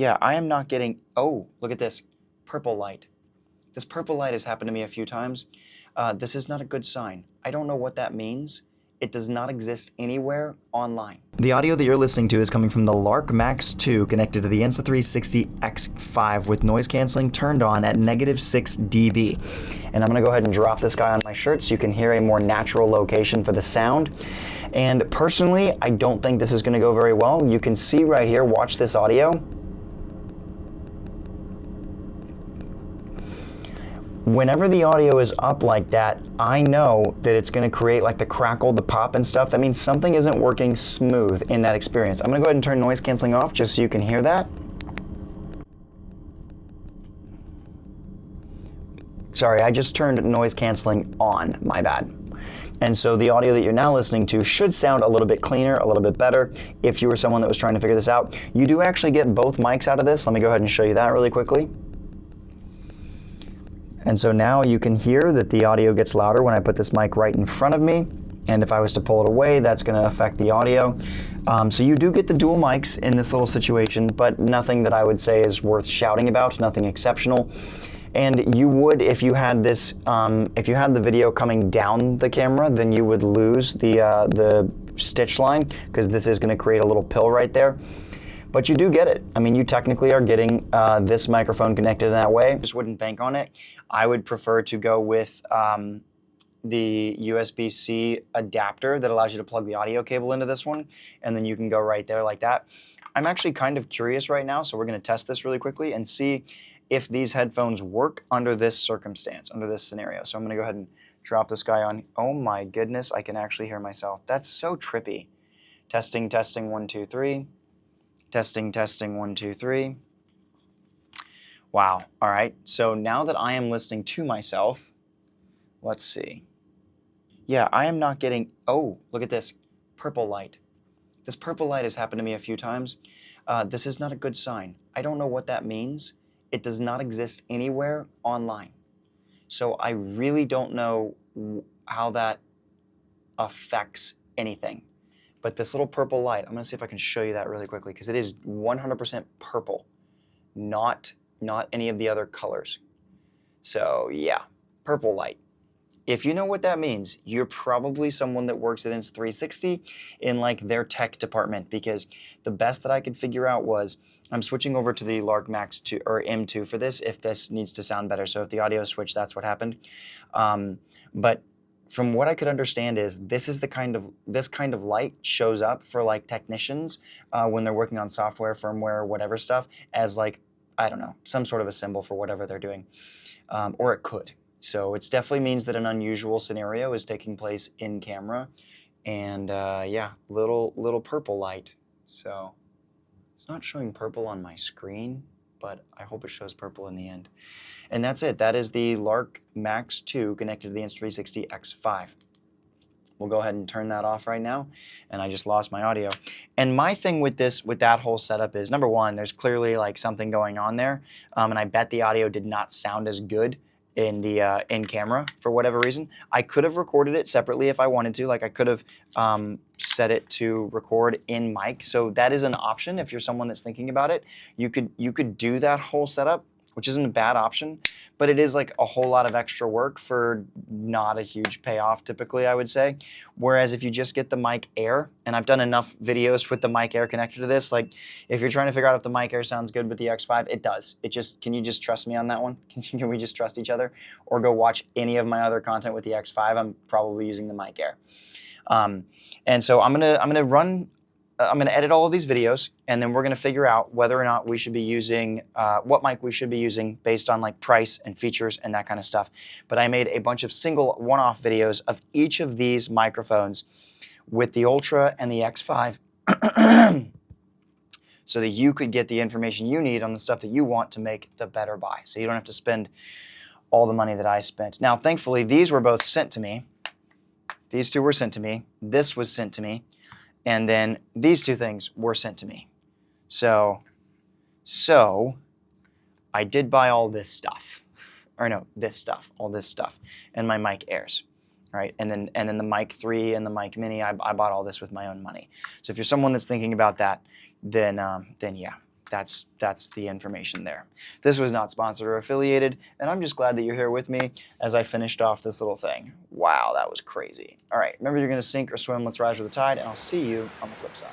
Yeah, I am not getting, oh, look at this, purple light. This purple light has happened to me a few times. This is not a good sign. I don't know what that means. It does not exist anywhere online. The audio that you're listening to is coming from the Lark Max 2 connected to the Insta360 X5 with noise canceling turned on at -6 dB. And I'm gonna go ahead and drop this guy on my shirt so you can hear a more natural location for the sound. And personally, I don't think this is gonna go very well. You can see right here, watch this audio. Whenever the audio is up like that, I know that it's gonna create like the crackle, the pop and stuff. That means something isn't working smooth in that experience. I'm gonna go ahead and turn noise canceling off just so you can hear that. Sorry, I just turned noise canceling on, my bad. And so the audio that you're now listening to should sound a little bit cleaner, a little bit better. If you were someone that was trying to figure this out, you do actually get both mics out of this. Let me go ahead and show you that really quickly. And so now you can hear that the audio gets louder when I put this mic right in front of me. And if I was to pull it away, that's gonna affect the audio. So you do get the dual mics in this little situation, but nothing that I would say is worth shouting about, nothing exceptional. And you would, if you had this, if you had the video coming down the camera, then you would lose the stitch line, because this is gonna create a little pill right there. But you do get it. I mean, you technically are getting this microphone connected in that way. Just wouldn't bank on it. I would prefer to go with the USB-C adapter that allows you to plug the audio cable into this one, and then you can go right there like that. I'm actually kind of curious right now, so we're gonna test this really quickly and see if these headphones work under this circumstance, under this scenario. So I'm gonna go ahead and drop this guy on. Oh my goodness, I can actually hear myself. That's so trippy. Testing, testing, 1, 2, 3. Testing, testing, 1, 2, 3. Wow, all right. So now that I am listening to myself, let's see. Yeah, I am not getting, oh, look at this, purple light. This purple light has happened to me a few times. This is not a good sign. I don't know what that means. It does not exist anywhere online. So I really don't know how that affects anything. But this little purple light, I'm gonna see if I can show you that really quickly, because it is 100% purple, not any of the other colors. So yeah, purple light. If you know what that means, you're probably someone that works at Insta360 in like their tech department, because the best that I could figure out was, I'm switching over to the Lark Max 2 or M2 for this if this needs to sound better. So if the audio switched, that's what happened. But from what I could understand is this kind of light shows up for like technicians when they're working on software, firmware, whatever stuff, as like, I don't know, some sort of a symbol for whatever they're doing, or it could. So it definitely means that an unusual scenario is taking place in camera, and yeah, little purple light. So it's not showing purple on my screen, but I hope it shows purple in the end. And that's it. That is the Lark Max 2 connected to the Insta360 X5. We'll go ahead and turn that off right now. And I just lost my audio. And my thing with that whole setup is, number one, there's clearly like something going on there. And I bet the audio did not sound as good in the in camera for whatever reason. I could have recorded it separately if I wanted to. Like I could have set it to record in mic. So that is an option if you're someone that's thinking about it. You could do that whole setup, which isn't a bad option, but it is like a whole lot of extra work for not a huge payoff typically, I would say. Whereas if you just get the mic Air, and I've done enough videos with the mic Air connected to this, like if you're trying to figure out if the mic Air sounds good with the X5, it does. Can you just trust me on that one? Can we just trust each other? Or go watch any of my other content with the X5, I'm probably using the mic Air. And so I'm gonna edit all of these videos, and then we're gonna figure out whether or not we should be using, what mic we should be using based on like price and features and that kind of stuff. But I made a bunch of single one-off videos of each of these microphones with the Ultra and the X5 so that you could get the information you need on the stuff that you want to make the better buy. So you don't have to spend all the money that I spent. Now, thankfully, these were both sent to me. These two were sent to me. This was sent to me. And then these two things were sent to me. So I did buy all this stuff, or no, this stuff, all this stuff, and my mic Airs, right? And then the mic 3 and the mic Mini, I bought all this with my own money. So if you're someone that's thinking about that, then yeah, that's the information there. This was not sponsored or affiliated, and I'm just glad that you're here with me as I finished off this little thing. Wow, that was crazy. All right, remember, you're going to sink or swim. Let's rise with the tide, and I'll see you on the flip side.